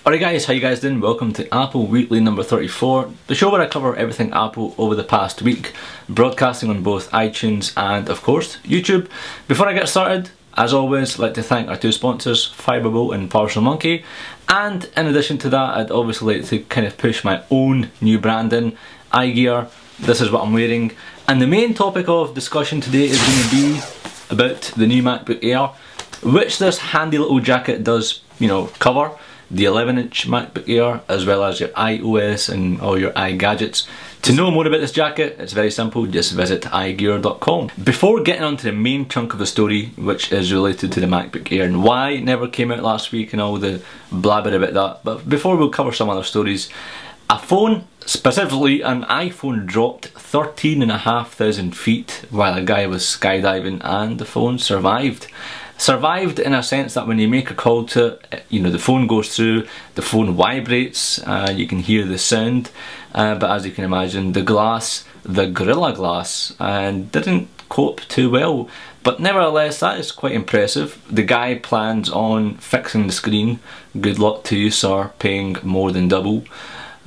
Alright guys, how you guys doing? Welcome to Apple Weekly number 34, the show where I cover everything Apple over the past week, broadcasting on both iTunes and of course YouTube. Before I get started, as always, I'd like to thank our two sponsors, Fiberbolt and Partial Monkey, and in addition to that, I'd obviously like to kind of push my own new branding, iGear. This is what I'm wearing, and the main topic of discussion today is going to be about the new MacBook Air, which this handy little jacket does, cover. The 11-inch MacBook Air, as well as your iOS and all your iGadgets. To know more about this jacket, it's very simple, just visit iGear.com. Before getting on to the main chunk of the story, which is related to the MacBook Air and why it never came out last week and all the blabber about that, but before we'll cover some other stories, a phone, specifically an iPhone, dropped 13,500 feet while a guy was skydiving and the phone survived. Survived in a sense that when you make a call to it, the phone goes through, the phone vibrates, you can hear the sound, but as you can imagine, the glass, the Gorilla Glass, didn't cope too well. But nevertheless, that is quite impressive. The guy plans on fixing the screen. Good luck to you, sir, paying more than double.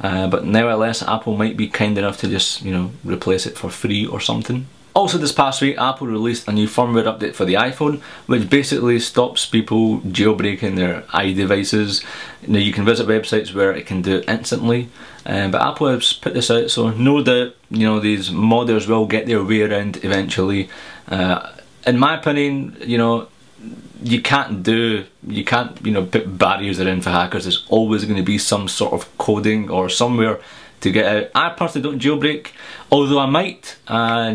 But nevertheless, Apple might be kind enough to just, replace it for free or something. Also this past week, Apple released a new firmware update for the iPhone, which basically stops people jailbreaking their iDevices. Now you can visit websites where it can do it instantly, but Apple has put this out, so no doubt, these modders will get their way around eventually. In my opinion, you can't put barriers around for hackers. There's always going to be some sort of coding or somewhere to get out. I personally don't jailbreak, although I might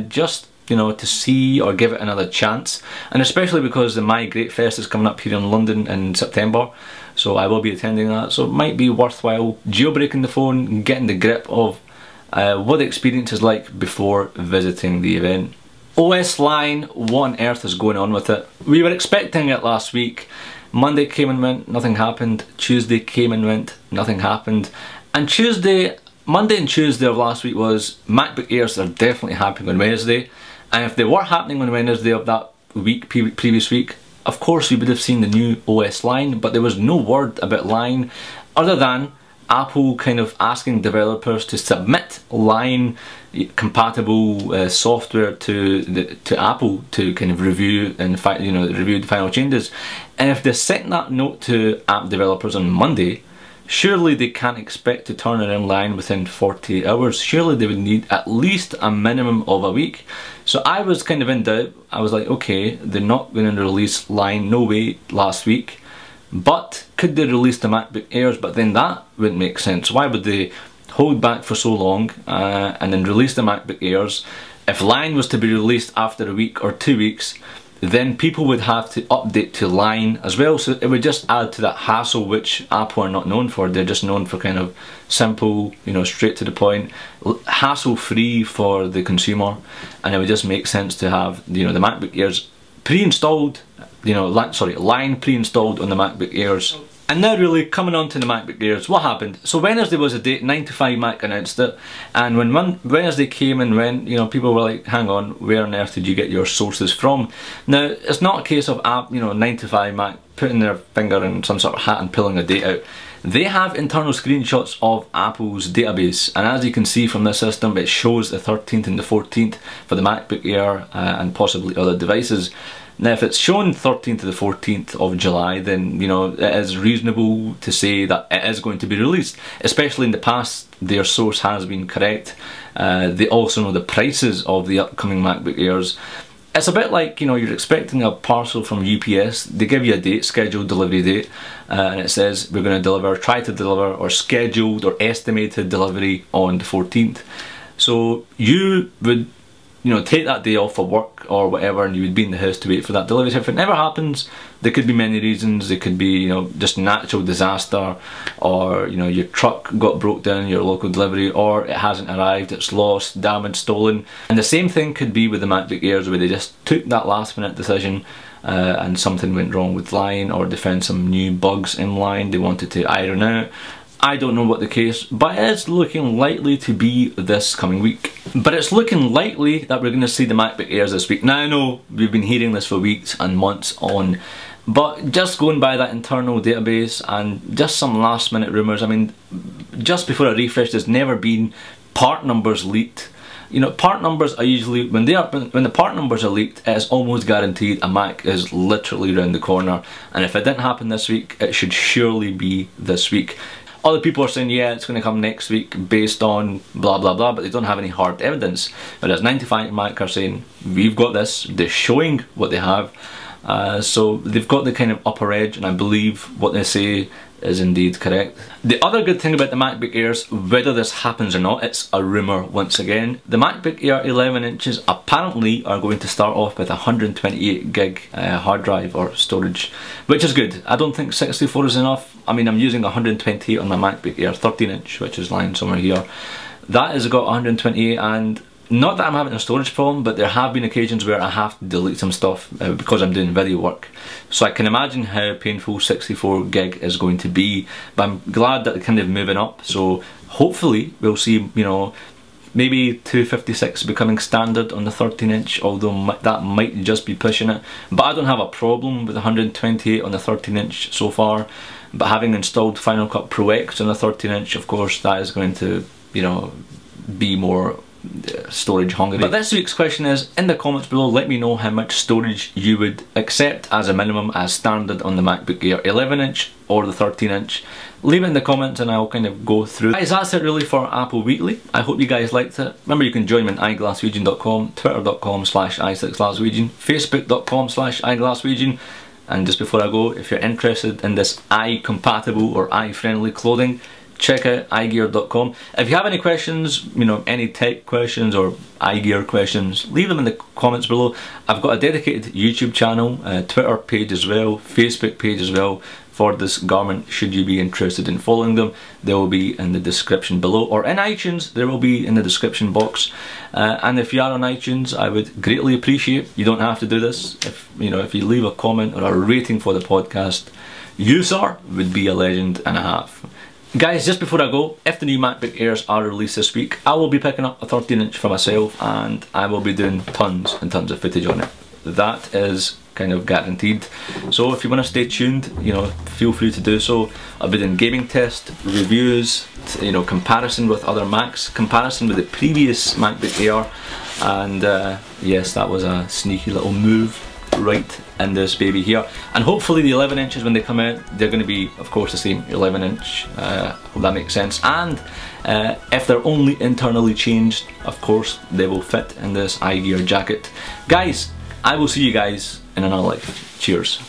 just to see or give it another chance, and especially because the My Great Fest is coming up here in London in September, so I will be attending that, so it might be worthwhile jailbreaking the phone and getting the grip of what the experience is like before visiting the event. OS line, what on earth is going on with it? We were expecting it last week. Monday came and went, nothing happened. Tuesday came and went, nothing happened. And Monday and Tuesday of last week was MacBook Airs are definitely happening on Wednesday, and if they were happening on Wednesday of that week, previous week, of course we would have seen the new OS line, but there was no word about line other than Apple kind of asking developers to submit line compatible software to Apple to kind of review and review the final changes. And if they sent that note to app developers on Monday, surely they can't expect to turn it in line within 48 hours. Surely they would need at least a minimum of a week. So I was kind of in doubt. I was like, okay, they're not going to release line, no way, last week. But could they release the MacBook Airs? But then that wouldn't make sense. Why would they hold back for so long and then release the MacBook Airs? If line was to be released after a week or 2 weeks, then people would have to update to line as well, so it would just add to that hassle which Apple are not known for. They're just known for kind of simple, straight to the point, hassle free for the consumer, and it would just make sense to have the MacBook Airs pre-installed, line pre-installed on the MacBook Airs. And now really coming on to the MacBook Airs, what happened? So Wednesday was a date, 9 to 5 Mac announced it, and when Wednesday came and went, people were like, hang on, where on earth did you get your sources from? Now, it's not a case of 9 to 5 Mac putting their finger in some sort of hat and pulling a date out. They have internal screenshots of Apple's database, and as you can see from this system, it shows the 13th and the 14th for the MacBook Air and possibly other devices. Now if it's shown 13th to the 14th of July, then it is reasonable to say that it is going to be released. Especially in the past, their source has been correct. They also know the prices of the upcoming MacBook Airs. It's a bit like, you're expecting a parcel from UPS, they give you a date, scheduled delivery date, and it says we're going to deliver, try to deliver, or scheduled or estimated delivery on the 14th. So you would take that day off for work or whatever, and you would be in the house to wait for that delivery. So if it never happens, there could be many reasons. It could be, just natural disaster, or your truck got broke down, your local delivery, or it hasn't arrived, it's lost, damaged, stolen. And the same thing could be with the MacBook Airs, where they just took that last minute decision and something went wrong with line, or they found some new bugs in line they wanted to iron out. I don't know what the case, but it is looking likely to be this coming week. But it's looking likely that we're going to see the MacBook Airs this week. Now I know we've been hearing this for weeks and months on But just going by that internal database and just some last minute rumours, I mean, just before I refreshed, there's never been part numbers leaked. You know, part numbers are usually, when the part numbers are leaked, it's almost guaranteed a Mac is literally around the corner. And if it didn't happen this week, it should surely be this week. Other people are saying, yeah, it's going to come next week based on blah blah blah, but they don't have any hard evidence. Whereas 95 Mac are saying, we've got this, they're showing what they have. So they've got the kind of upper edge, and I believe what they say is indeed correct. The other good thing about the MacBook Airs, whether this happens or not, it's a rumour once again. The MacBook Air 11 inches apparently are going to start off with a 128 gig hard drive or storage, which is good. I don't think 64 is enough. I mean, I'm using 128 on my MacBook Air 13 inch, which is lying somewhere here. That has got 128, and not that I'm having a storage problem, but there have been occasions where I have to delete some stuff because I'm doing video work. So I can imagine how painful 64 gig is going to be, but I'm glad that they're kind of moving up. So hopefully we'll see, you know, maybe 256 becoming standard on the 13 inch, although that might just be pushing it. But I don't have a problem with 128 on the 13 inch so far. But having installed Final Cut Pro X on the 13 inch, of course, that is going to, you know, be more storage hungry. But this week's question is, in the comments below, let me know how much storage you would accept as a minimum as standard on the MacBook Air 11 inch or the 13 inch. Leave it in the comments and I'll kind of go through. Guys, that's it really for Apple Weekly. I hope you guys liked it. Remember, you can join me on iGlaswegian.com, twitter.com/i6glaswegian, facebook.com/iGlaswegian. And just before I go, if you're interested in this eye-compatible or eye-friendly clothing, check out iGear.com. If you have any questions, you know, any tech questions or iGear questions, leave them in the comments below. I've got a dedicated YouTube channel, Twitter page as well, Facebook page as well for this garment, should you be interested in following them. They will be in the description below, or in iTunes, they will be in the description box. And if you are on iTunes, I would greatly appreciate, you don't have to do this, if you leave a comment or a rating for the podcast, you, sir, would be a legend and a half. Guys, just before I go, if the new MacBook Airs are released this week, I will be picking up a 13 inch for myself, and I will be doing tons and tons of footage on it. That is kind of guaranteed. So if you want to stay tuned, you know, feel free to do so. I'll be doing gaming test, reviews, you know, comparison with other Macs, comparison with the previous MacBook Air, and yes, that was a sneaky little move right in this baby here. And hopefully the 11 inches, when they come out, they're going to be, of course, the same 11 inch. Hope that makes sense. And if they're only internally changed, of course, they will fit in this iGear jacket. Guys, I will see you guys in another life. Cheers.